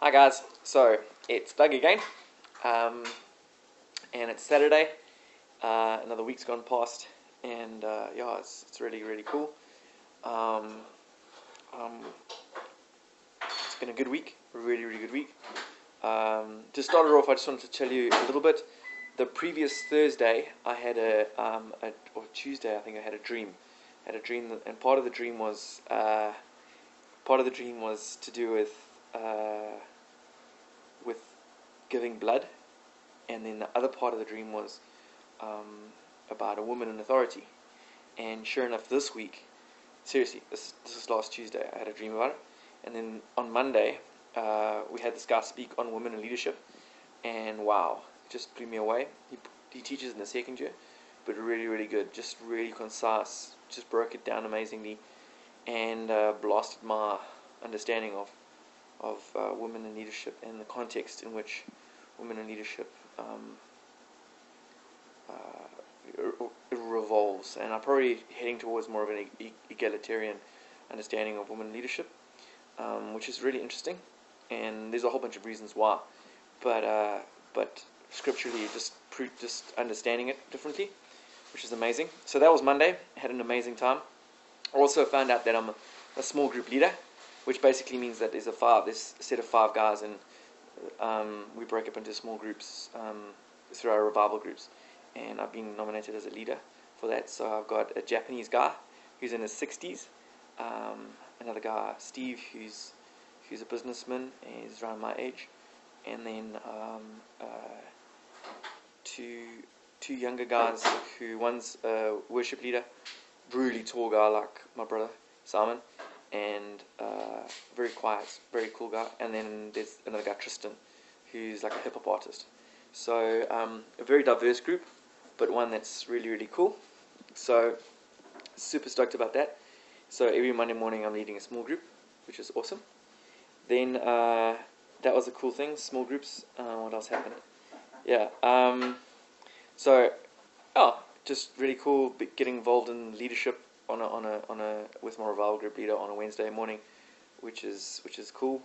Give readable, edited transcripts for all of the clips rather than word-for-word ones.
Hi guys, so it's Doug again, um, and it's Saturday. Another week's gone past, and it's really cool. Um, um, it's been a good week, really good week. To start it off, I just wanted to tell you a little bit. The previous Thursday, I had or Tuesday, I think I had a dream. And part of the dream was to do with giving blood, and then the other part of the dream was about a woman in authority. And sure enough, this week, seriously, this is last Tuesday, I had a dream about it. And then on Monday, we had this guy speak on women in leadership, and wow, it just blew me away. He teaches in the second year, but really good, just really concise, just broke it down amazingly, and blasted my understanding of women in leadership and the context in which women in leadership it revolves. And I'm probably heading towards more of an egalitarian understanding of women in leadership, which is really interesting. And there's a whole bunch of reasons why, but scripturally, just understanding it differently, which is amazing. So that was Monday. I had an amazing time. I also found out that I'm a small group leader, which basically means that there's a set of 5 guys, and we break up into small groups through our revival groups, and I've been nominated as a leader for that. So I've got a Japanese guy who's in his 60s, another guy, Steve, who's a businessman and he's around my age, and then two younger guys, who one's a worship leader, really tall guy like my brother Simon, and very quiet, very cool guy. And then there's another guy, Tristan, who's like a hip hop artist. So a very diverse group, but one that's really cool. So super stoked about that. So every Monday morning I'm leading a small group, which is awesome. Then that was a cool thing, small groups. What else happened? Yeah. Just really cool getting involved in leadership with my revival group leader on a Wednesday morning, which is cool.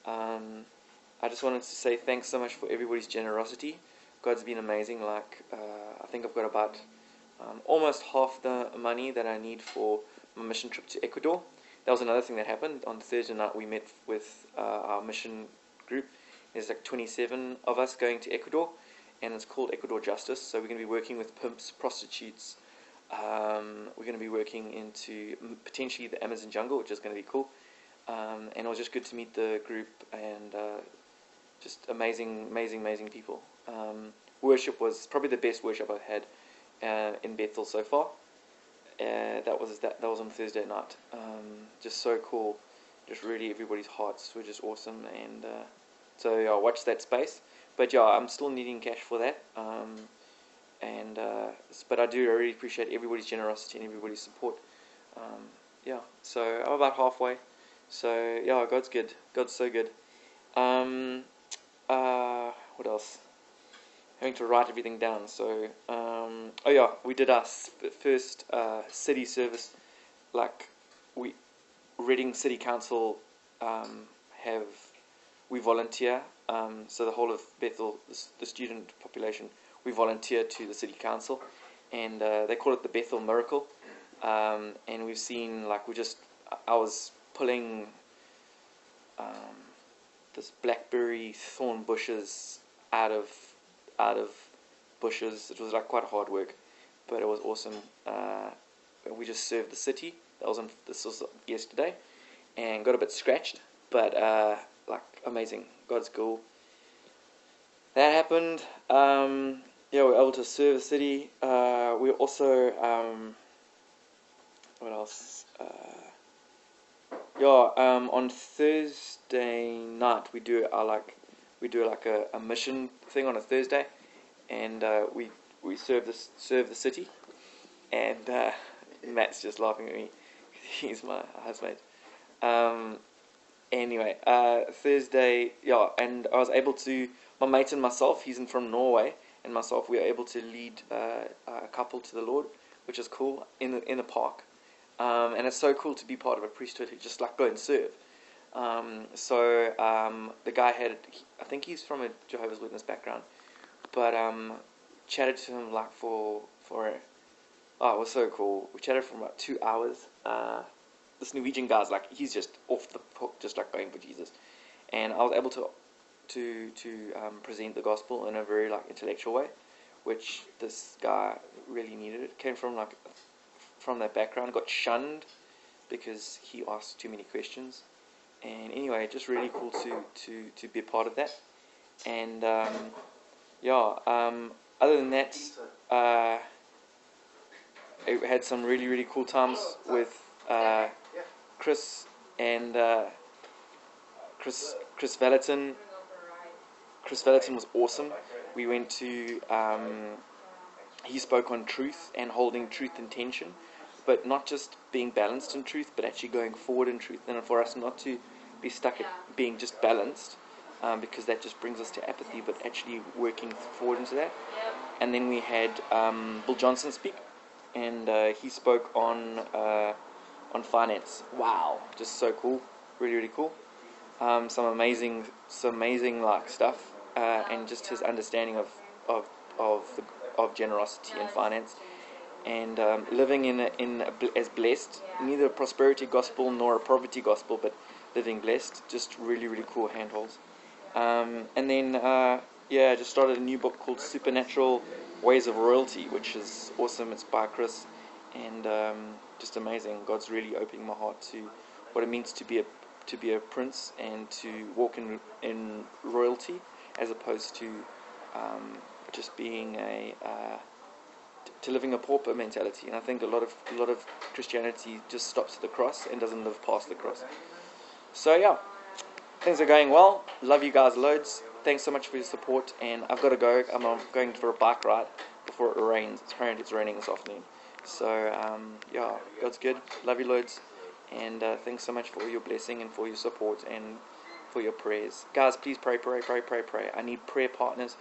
I just wanted to say thanks so much for everybody's generosity. God's been amazing. I think I've got about almost half the money that I need for my mission trip to Ecuador. That was another thing that happened. On Thursday night we met with our mission group. There's like 27 of us going to Ecuador, and it's called Ecuador Justice. So we're going to be working with pimps, prostitutes. We're going to be working into potentially the Amazon jungle, which is going to be cool. And it was just good to meet the group, and just amazing people. Worship was probably the best worship I've had in Bethel so far. That was on Thursday night. Just so cool. Just really everybody's hearts were just awesome, and so watch that space. But yeah, I'm still needing cash for that. But I really appreciate everybody's generosity and everybody's support. So I'm about halfway. So yeah, God's good. God's so good. What else? Having to write everything down. So we did our first city service. Reading City Council we volunteer. So the whole of Bethel, the student population, we volunteer to the City Council, and they call it the Bethel Miracle. And we've seen I was pulling this blackberry thorn bushes out of bushes. It was quite hard work, but it was awesome. We just served the city. This was yesterday, and got a bit scratched, but amazing. God's cool. That happened. We were able to serve the city. We also what else? On Thursday night we do a mission thing on a Thursday, and we serve the city, and Matt's just laughing at me. He's my housemate. Anyway, Thursday, and I was able to, my mate and myself, he's from Norway, and myself, we were able to lead a couple to the Lord, which is cool, in the park. And it's so cool to be part of a priesthood who just go and serve. The guy I think he's from a Jehovah's Witness background, but chatted to him like oh, it was so cool. We chatted for about 2 hours. This Norwegian guy's like, he's just off the hook, just like going for Jesus. And I was able to present the gospel in a very like intellectual way, which this guy really needed. It came from that background, got shunned because he asked too many questions. And anyway, just really cool to be a part of that. And other than that, I had some really, really cool times with Chris and Chris Valentin. Chris Valentin was awesome. We went to he spoke on truth and holding truth in tension, but not just being balanced in truth, but actually going forward in truth. And for us not to be stuck at being just balanced, because that just brings us to apathy, but actually working forward into that. And then we had Bill Johnson speak, and he spoke on finance. Wow, just so cool, really, really cool. Some amazing like stuff, and just his understanding of generosity and finance, and living as blessed, neither a prosperity gospel nor a poverty gospel, but living blessed. Just really, really cool handholds. And then just started a new book called Supernatural Ways of Royalty, which is awesome. It's by Chris, and just amazing. God's really opening my heart to what it means to be a prince and to walk in royalty, as opposed to just being to living a pauper mentality. And I think a lot of Christianity just stops at the cross and doesn't live past the cross. So yeah, things are going well. Love you guys loads. Thanks so much for your support, and I've got to go. I'm going for a bike ride before it rains. Apparently it's raining this afternoon. So God's good. Love you loads, and thanks so much for your blessing and for your support and for your prayers. Guys, please pray. I need prayer partners